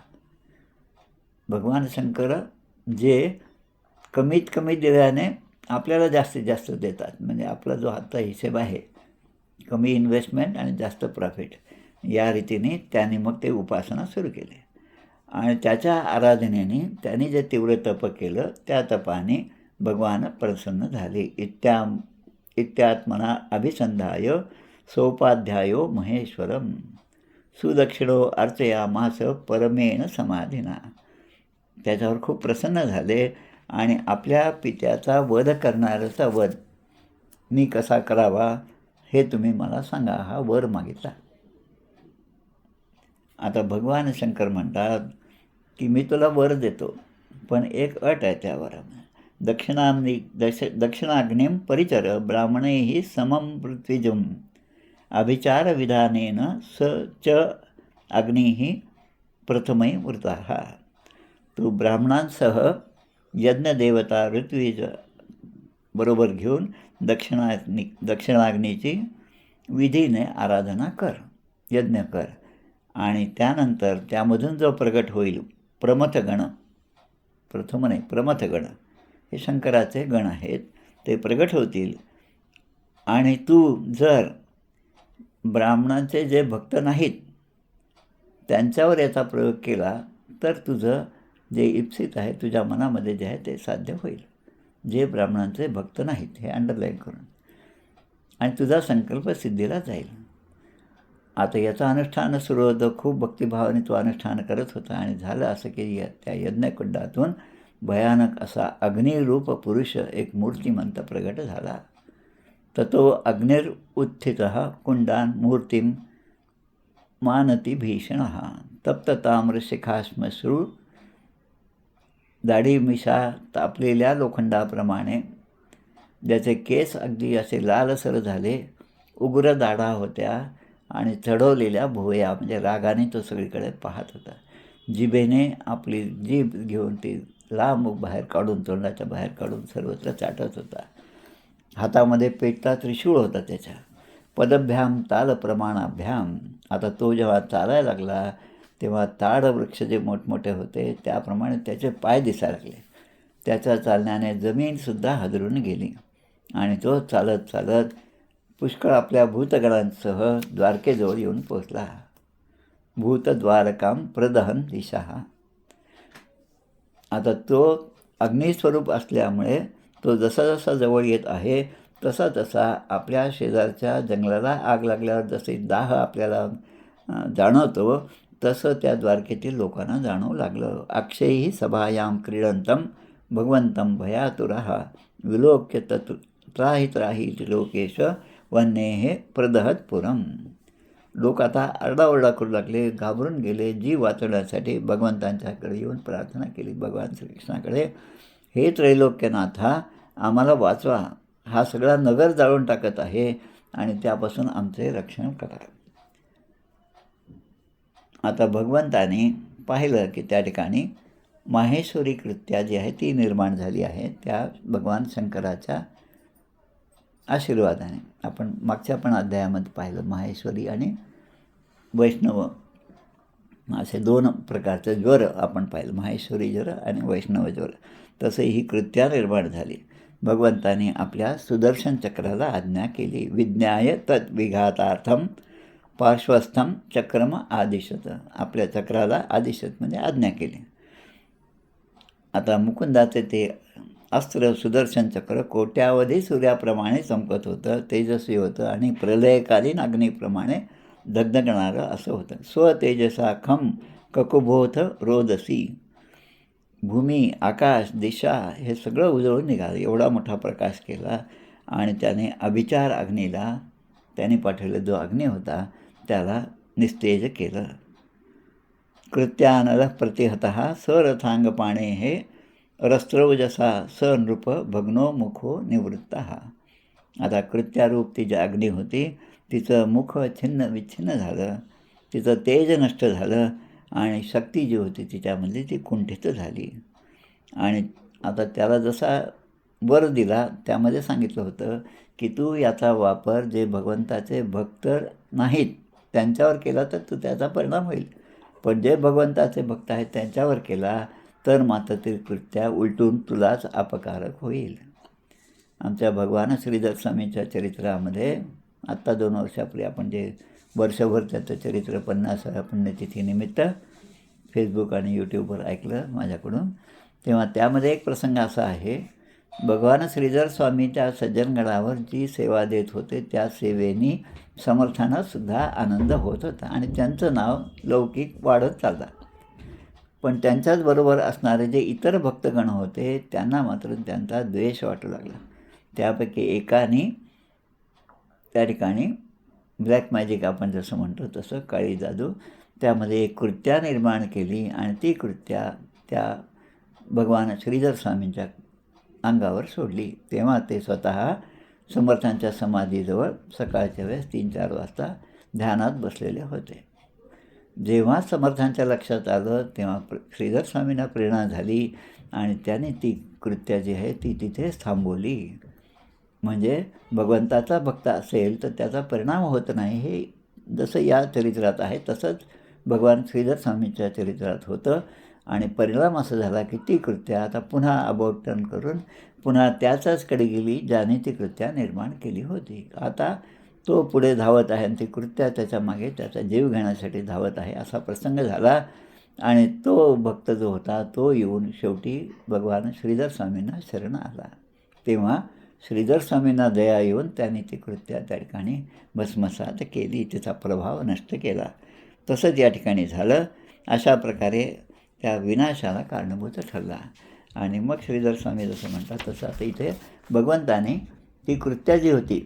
भगवान शंकर जे कमीत कमी दिल्याने आपल्याला जास्तीत जास्त देतात. म्हणजे आपला जो हातचा हिशेब आहे, कमी इन्व्हेस्टमेंट आणि जास्त प्रॉफिट, या रीतीने त्याने मग ते उपासना सुरू केली. आणि त्याच्या आराधनेने त्यांनी जे तीव्र तप केलं त्या तपाने भगवान प्रसन्न झाले. इत्यात्मना अभिसंधाय सोपाध्यायो महेश्वरम सुदक्षिणो अर्चयामास परमेन समाधीना. त्याच्यावर खूप प्रसन्न झाले आणि आपल्या पित्याचा वध करणाऱ्याचा वध मी कसा करावा हे तुम्ही मला सांगा, हा वर मागितला. आता भगवान शंकर म्हणतात की मी तुला वर देतो, पण एक अट आहे त्यावर. दक्षिणाग्निम परिचर ब्राह्मणैहि समम पृथ्वीजम अभिचार विधानेन स च अग्निही प्रथमै मृताः. तू ब्राह्मणांसह यज्ञदेवता ऋत्विज बरोबर घेऊन दक्षिणाग्नीची विधीने आराधना कर, यज्ञ कर. आणि त्यानंतर त्यामधून जो प्रगट होईल प्रमथगण, प्रथम नाही प्रमथगण हे शंकराचे गण आहेत, ते प्रगट होतील. आणि तू जर ब्राह्मणांचे जे भक्त नाहीत त्यांच्यावर याचा प्रयोग केला तर तुझं जे इप्सित आहे, तुझ्या मनामध्ये जे आहे ते साध्य होईल. जे ब्राह्मणांचे भक्त नाहीत हे अंडरलाईन करून, आणि तुझा संकल्प सिद्धीला जाईल. आता याचं अनुष्ठान सुरू होतं. खूप भक्तिभावाने तो अनुष्ठान करत होता आणि झालं असं की त्या यज्ञकुंडातून भयानक असा अग्निरूप पुरुष एक मूर्तिमंत प्रगट झाला. तर तो अग्निर उत्थित कुंडान मूर्तिम मानती भीषण तप्त ताम्रशिखाश्मश्रू. दाढी मिशा तापलेल्या लोखंडाप्रमाणे, ज्याचे केस अगदी असे लालसर झाले, उग्र दाढा होत्या आणि चढवलेल्या भुवया, म्हणजे रागाने तो सगळीकडे पाहत होता. जिभेने आपली जीभ घेऊन ती लांब बाहेर काढून, तोंडाच्या बाहेर काढून सर्वत्र चाटत होता. हातामध्ये पेटता त्रिशूळ होता त्याच्या. पदभ्याम तालप्रमाणाभ्याम. आता तो जेव्हा चालायला लागला तेव्हा ताडवृक्ष जे मोठमोठे होते त्याप्रमाणे त्याचे पाय दिसायला लागले. त्याच्या चालण्याने जमीनसुद्धा हादरून गेली आणि तो चालत चालत पुष्कळ आपल्या भूतगणांसह द्वारकेजवळ येऊन पोचला. भूतद्वारकाम प्रदहन दिशा. आता तो अग्निस्वरूप असल्यामुळे तो जसा जसा जवळ येत आहे तसा तसा आपल्या शेजारच्या जंगलाला आग लागल्यावर जसे दाह आपल्याला जाणवतो तसं त्या द्वारकेतील लोकांना जाणवू लागलं. अक्षयही सभायाम क्रीडंतम भगवंतम भयातुरः विलोक्य त्राही त्राही लोकेश वन्येहे प्रदहत पुरम. लोक आता आरडाओरडा करू लागले, घाबरून गेले. जीव वाचवण्यासाठी भगवंतांच्याकडे येऊन प्रार्थना केली भगवान श्रीकृष्णाकडे, हे त्रैलोक्यनाथा आम्हाला वाचवा, हा सगळा नगर जाळून टाकत आहे आणि त्यापासून आमचे रक्षण करा. आता भगवंताने पाहिलं की त्या ठिकाणी माहेश्वरी कृत्या जी आहे ती निर्माण झाली आहे त्या भगवान शंकराच्या आशीर्वादाने. आपण मागच्या पण अध्यायामध्ये पाहिलं माहेश्वरी आणि वैष्णव असे दोन प्रकारचे ज्वर आपण पाहिलं, माहेश्वरी ज्वर आणि वैष्णव ज्वर. तसे ही कृत्या निर्माण झाली. भगवंताने आपल्या सुदर्शन चक्राला आज्ञा केली. विज्ञाय तद्विघातार्थम पार्श्वस्थम चक्रम आदिशत. आपल्या चक्राला आदिशत म्हणजे आज्ञा केली. आता मुकुंदाचे ते अस्त्र सुदर्शन चक्र कोट्यावधी सूर्याप्रमाणे चमकत होतं, तेजस्वी होतं आणि प्रलयकालीन अग्नीप्रमाणे दगदगणारं असं होतं. स्वतेजसा खम ककुभोथ रोदसी. भूमी, आकाश, दिशा हे सगळं उजळून निघालं. एवढा मोठा प्रकाश केला आणि त्याने अभिचार अग्नीला, त्याने पाठवलेला जो अग्नी होता त्याला निस्तेज केलं. कृत्यानल प्रतिहतः सरथांगपाणे हे रस्त्रौजसा स नृप भग्नो मुखो निवृत्ता. आता कृत्यारूप ती जी अग्नी होती तिचं मुख छिन्न विच्छिन्न झालं, तिचं तेज नष्ट झालं आणि शक्ती जी होती तिच्यामधली ती कुंठित झाली. आणि आता त्याला जसा वर दिला त्यामध्ये सांगितलं होतं की तू याचा वापर जे भगवंताचे भक्त नाहीत त्यांच्यावर केला तर तू त्याचा परिणाम होईल, पण जे भगवंताचे भक्त आहेत त्यांच्यावर केला तर मात्र ती कृत्या उलटून तुलाच अपकारक होईल. आमच्या भगवान श्रीधर स्वामीच्या चरित्रामध्ये आत्ता 2 वर्षापूर्वी आपण जे वर्षभर त्याचं चरित्र 50व्या पुण्यतिथीनिमित्त फेसबुक आणि यूट्यूबवर ऐकलं माझ्याकडून, तेव्हा त्यामध्ये एक प्रसंग असा आहे, भगवान श्रीधर स्वामी त्या सज्जनगडावर जी सेवा देत होते त्या सेवेनी समर्थांनासुद्धा आनंद होत होता आणि त्यांचं नाव लौकिक वाढत चाललं. पण त्यांच्याचबरोबर असणारे जे इतर भक्तगण होते त्यांना मात्र त्यांचा द्वेष वाटू लागला. त्यापैकी एकाने त्या ठिकाणी ब्लॅक मॅजिक आपण जसं म्हणतो तसं काळी जादू त्यामध्ये एक कृत्या निर्माण केली आणि ती कृत्या त्या भगवान श्रीधर स्वामींच्या अंगावर सोडली. तेव्हा ते स्वतः समर्थांच्या समाधीजवळ सकाळच्या वेळेस 3-4 वाजता ध्यानात बसलेले होते. जेव्हा समर्थांच्या लक्षात आलं तेव्हा श्रीधर स्वामींना प्रेरणा झाली आणि त्याने ती कृत्या जी आहे ती तिथेच थांबवली. म्हणजे भगवंताचा भक्त असेल तर त्याचा परिणाम होत नाही, हे जसं या चरित्रात आहे तसंच भगवान श्रीधर स्वामींच्या चरित्रात होतं. आणि परिणाम असा झाला की ती कृत्या आता पुन्हा अबाउट टर्न करून पुन्हा त्याच्याचकडे गेली ज्याने ती कृत्या निर्माण केली होती. आता तो पुढे धावत आहे आणि ती कृत्या त्याच्या मागे त्याचा जीव घेण्यासाठी धावत आहे असा प्रसंग झाला. आणि तो भक्त जो होता तो येऊन शेवटी भगवान श्रीधर स्वामींना शरण आला. तेव्हा श्रीधर स्वामींना दया येऊन त्यांनी ती कृत्या त्या ठिकाणी भस्मसात केली, तिचा प्रभाव नष्ट केला. तसंच या ठिकाणी झालं. अशा प्रकारे त्या विनाशाला कारणीभूत ठरला. आणि मग श्रीधर स्वामी जसं म्हणतात तसं आता इथे भगवंताने ती कृत्या जी होती,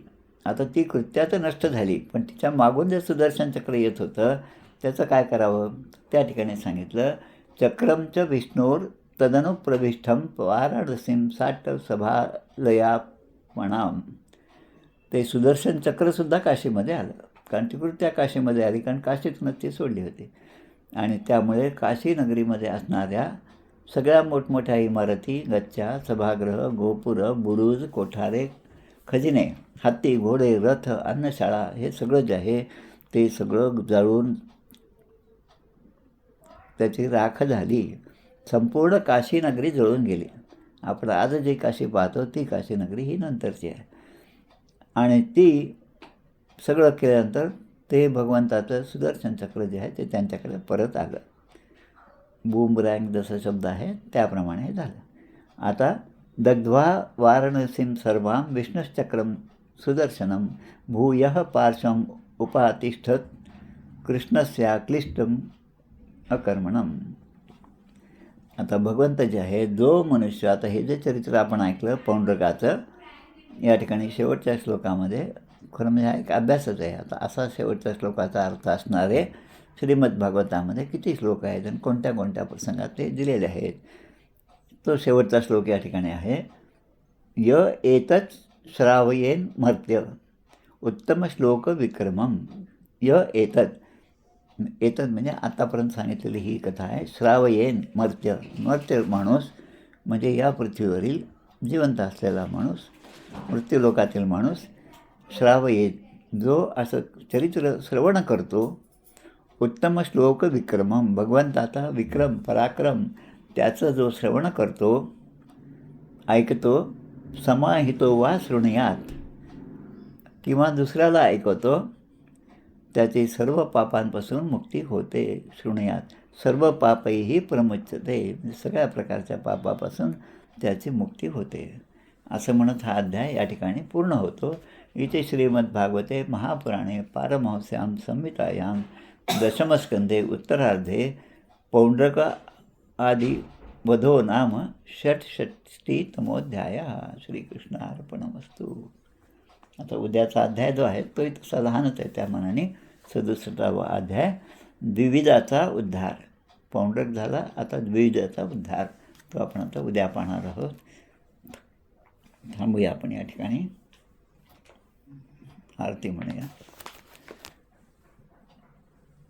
आता ती कृत्या तर नष्ट झाली पण तिच्या मागून जे सुदर्शन चक्र येत होतं त्याचं काय करावं. त्या ठिकाणी सांगितलं, चक्रमच विष्णूर तदनुप्रविष्ठम वाराणसीम साठ सभालयापणाम. ते सुदर्शन चक्रसुद्धा काशीमध्ये आलं, कारण ती कृत्या काशीमध्ये आली, कारण काशीतूनच ती सोडली होती. आणि त्यामुळे काशी नगरीमध्ये असणाऱ्या सगळ्या मोठमोठ्या इमारती, गच्च्या, सभागृह, गोपुरं, बुरुज, कोठारे, खजिने, हत्ती, घोडे, रथ, अन्नशाळा हे सगळं जे आहे ते सगळं जळून त्याची राख झाली. संपूर्ण काशी नगरी जळून गेली. आपण आज जे काशी पाहतो ती काशी नगरी ही नंतरची आहे. आणि ती सगळं केल्यानंतर ते भगवंताचं सुदर्शन चक्र जे आहे ते त्यांच्याकडे परत आलं. बूमरँग जसा शब्द आहे त्याप्रमाणे हे झालं. आता दग्ध्वा वाराणसीं सर्वां विष्णुश्चक्रम सुदर्शनम भूयः पार्श्वम उपातिष्ठत कृष्णस्या क्लिष्टम अकर्मणम. आता भगवंत जे आहे जो मनुष्य, आता हे जे चरित्र आपण ऐकलं पौंड्रकाचं या ठिकाणी शेवटच्या श्लोकामध्ये खरं म्हणजे हा एक अभ्यासच आहे. आता असा शेवटच्या श्लोकाचा अर्थ असणारे श्रीमद भागवतामध्ये किती श्लोक आहेत आणि कोणत्या कोणत्या प्रसंगात ते दिलेले आहेत. तो शेवटचा श्लोक या ठिकाणी आहे, य एतत् श्रावयेन मर्त्य उत्तम श्लोक विक्रमम. य एतत् म्हणजे आतापर्यंत सांगितलेली ही कथा आहे. श्रावयेन मर्त्य, मर्त्य माणूस म्हणजे या पृथ्वीवरील जिवंत असलेला माणूस, मृत्यूलोकातील माणूस. श्रावयेन जो असं चरित्र श्रवण करतो, उत्तम श्लोक विक्रमम भगवंताचा विक्रम पराक्रम त्याचं जो श्रवण करतो, ऐकतो, समाहितो वा शृणुयात किंवा दुसऱ्याला ऐकवतो, त्याची सर्व पापांपासून मुक्ती होते. शृणुयात सर्व पापैही प्रमुच्यते, म्हणजे सगळ्या प्रकारच्या पापापासून त्याची मुक्ती होते. असं म्हणत हा अध्याय या ठिकाणी पूर्ण होतो. इथे श्रीमद्भागवते महापुराणे पारमहंस्यां संहितायां दशमस्कंधे उत्तरार्धे पौंड्रक आदि वधो नाम षट्षष्टितमोऽध्यायः. श्रीकृष्णार्पणमस्तु. आता उद्याचा अध्याय जो आहे तोही तसा लहानच आहे त्या मानाने. 67वा अध्याय द्विविधाचा उद्धार. पौंड्रक झाला, आता द्विविधाचा उद्धार तो आपण आता उद्या पाहणार आहोत. थांबूया आपण या ठिकाणी, आरती म्हणूया.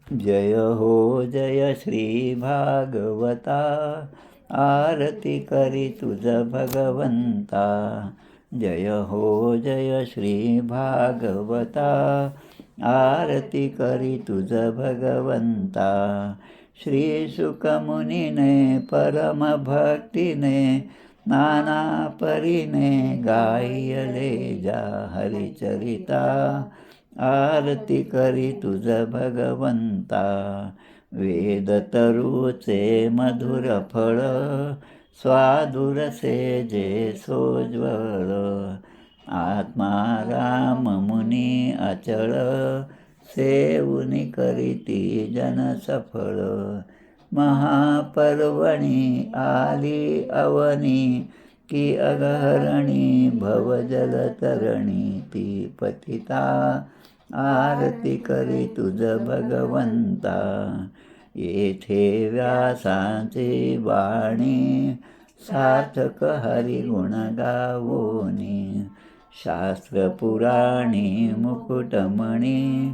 जय हो जय श्री भागवता, आरती करी तुझ भगवंता. जय हो जय श्री भागवता, आरती करी तुझ भगवंता. श्री शुकमुनीने परम भक्तीने नाना परीने गायले जा हरिचरिता. आरती करी तुझ भगवंता. वेदतरुचे मधुर फळ स्वादुरसे जे सोज्वळ आत्मा राम मुनी अचळ सेवुनी करीती जन सफळ महापर्वणी आली अवनी की अगहरणी भवजलतरणी ती पतिता आरती करी तुझ भगवंता येथे व्यासांची वाणी सार्थक हरिगुण गावोनी शास्त्र पुराणी मुकुटमणी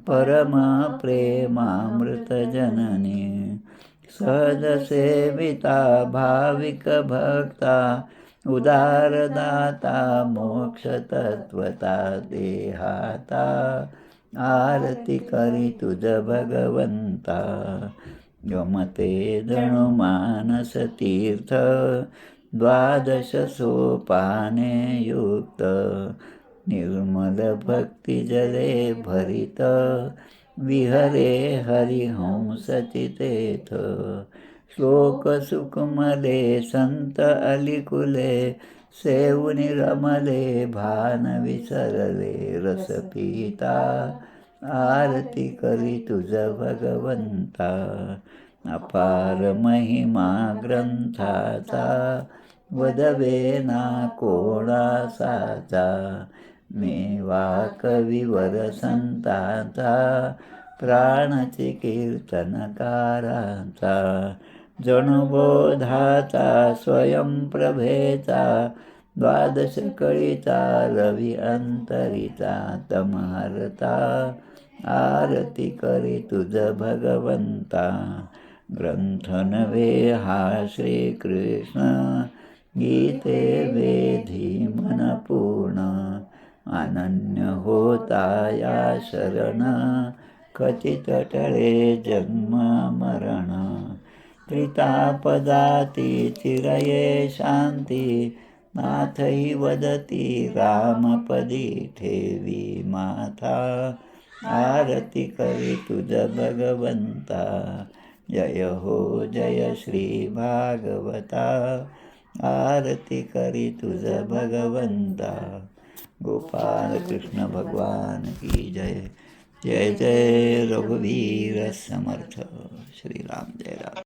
परम प्रेमामृत जननी सहज सेविता भाविक भक्ता उदारदाता मोक्ष तत्वता देहाता आरती करी तुझ भगवंता गमते जणु मानस तीर्थ द्वादश सोपाने युक्त निर्मल भक्ती जले भरित विहरे हरिहंस चितेथ श्लोक सुखमले संत अलिकुले सेवुनि रमले भान विसरले रस पिता आरती करी तुझ भगवंता अपार महिमा ग्रंथाचा वदवे ना कोणासाचा मेवा कविवर संतांचा प्राणची कीर्तनकारांचा जणुबोधाचा स्वयंप्रभेचा द्वादश कळीचा रवी अंतरीचा तमहरता आरती करी तुझ भगवंता ग्रंथ नव्हे हा श्रीकृष्ण गीते वेधी मन पूर्ण अनन्य होता या शरण कथित टळे जन्म मरण त्रितापदाती चिरये शांती नाथही वदती रामपदी ठेवी माथा आरती करी तुझ भगवंता जय हो जय श्री भागवता आरती करी तुझ भगवंता गोपाल कृष्ण भगवान की जय जय जय रघुवीर समर्थ श्री राम जय राम।